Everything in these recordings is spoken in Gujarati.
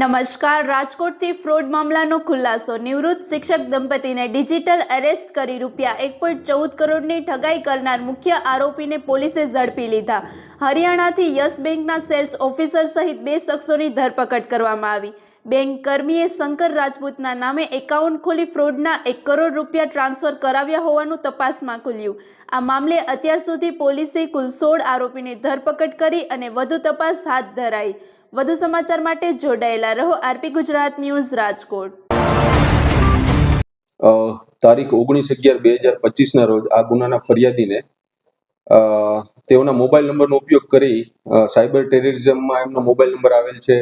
નમસ્કાર. રાજકોટથી ફ્રોડ મામલાનો ખુલાસો. નિવૃત્ત શિક્ષક દંપતીને ડિજિટલ એરેસ્ટ કરી ₹1.14 કરોડની ઠગાઈ કરનાર મુખ્ય આરોપીને પોલીસે ઝડપી લીધા. હરિયાણાથી યસ બેંકના સેલ્સ ઓફિસર સહિત 2 શખ્સોની ધરપકડ કરવામાં આવી. બેંક કર્મીએ શંકર રાજપૂતના નામે એકાઉન્ટ ખોલી ફ્રોડના ₹1 કરોડ ટ્રાન્સફર કરાવ્યા હોવાનું તપાસમાં ખુલ્યું. આ મામલે અત્યાર સુધી પોલીસે કુલ 16 આરોપીની ધરપકડ કરી અને વધુ તપાસ હાથ ધરાઈ. વધુ સમાચાર માટે જોડાયેલા રહો આરપી ગુજરાત ન્યૂઝ રાજકોટ. તારીખ 19/11/2025 રોજ આ ગુનાના ફરિયાદીને તેઓના મોબાઈલ નંબરનો ઉપયોગ કરી સાયબર ટેરરિઝમમાં એમનો મોબાઈલ નંબર આવેલ છે.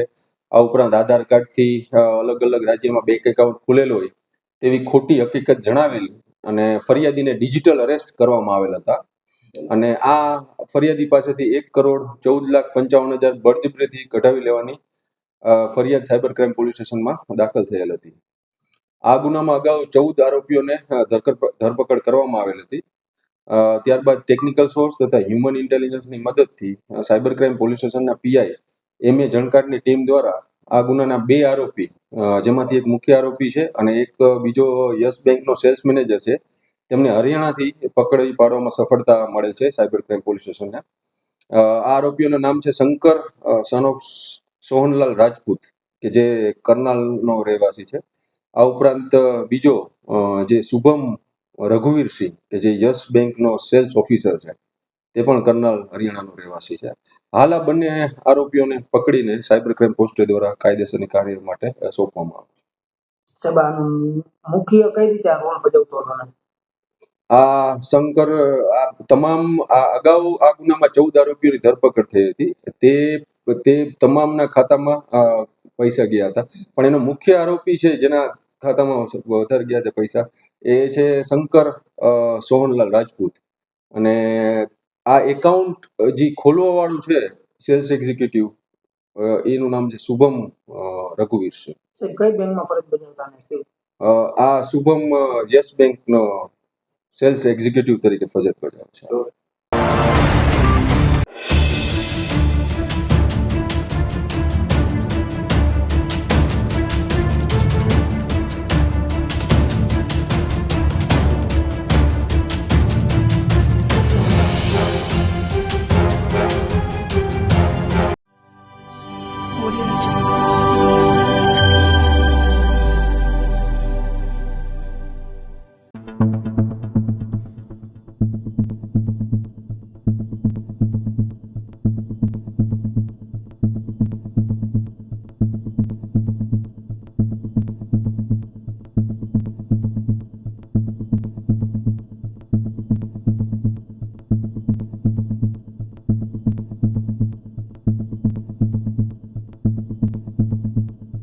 આ ઉપરાંત આધાર કાર્ડથી અલગ અલગ રાજ્યમાં બેંક એકાઉન્ટ ખુલેલો હોય તેવી ખોટી હકીકત જણાવેલી અને ફરિયાદીને ડિજિટલ અરેસ્ટ કરવામાં આવેલ હતા. અને આ ફરિયાદી પાસેથી ₹1,14,55,000 બળજબરીથી કઢાવી લેવાની ફરિયાદ સાયબર ક્રાઇમ પોલીસ સ્ટેશનમાં દાખલ થયેલ હતી. આ ગુનામાં અગાઉ 14 આરોપીઓને ધરપકડ કરવામાં આવેલ હતી. ત્યારબાદ ટેકનિકલ સોર્સ તથા હ્યુમન ઇન્ટેલિજન્સની મદદથી સાયબર ક્રાઇમ પોલીસ સ્ટેશનના પીઆઈ MA જણકારની ટીમ દ્વારા આ ગુનાના 2 આરોપી, જેમાંથી એક મુખ્ય આરોપી છે અને એક બીજો યસ બેંકનો સેલ્સ મેનેજર છે, તેમને હરિયાણાથી પકડી પાડવામાં સફળતા મળેલ છે સાયબર ક્રાઇમ પોલીસ સ્ટેશનને. આ આરોપીઓનું નામ છે શંકર સન ઓફ સોહનલાલ રાજપૂત, કે જે કરનાલનો રહેવાસી છે. આ ઉપરાંત બીજો જે શુભમ રઘુવીરસિંહ, કે જે યસ બેંકનો સેલ્સ ઓફિસર છે, તે પણ કરનાલ હરિયાણાનો રહેવાસી છે. હાલ આ બંને આરોપીઓને પકડીને સાયબર ક્રાઇમ પોસ્ટ દ્વારા કાયદેસરની કાર્ય માટે સોંપવામાં આવે છે. મુખ્ય કઈ રીતે આ રોલ ભજવતો હતો? આ શંકર અગાઉ આ ગુનામાં 14 આરોપીઓની ધરપકડ થઈ હતી. તે તમામના ખાતામાં પૈસા ગયા હતા, પણ એનો મુખ્ય આરોપી છે જેના ખાતામાં વધારે ગયા હતા પૈસા, એ છે શંકર સોહનલાલ રાજપૂત. અને આ એકાઉન્ટ જે ખોલવા વાળું છે સેલ્સ એક્ઝિક્યુટિવ, એનું નામ છે શુભમ રઘુવીર છે. કઈ બેંકમાં ફરજ બજાવતા? આ શુભમ યસ બેંકનો સેલ્સ એક્ઝિક્યુટિવ તરીકે ફરજ બજાવે છે.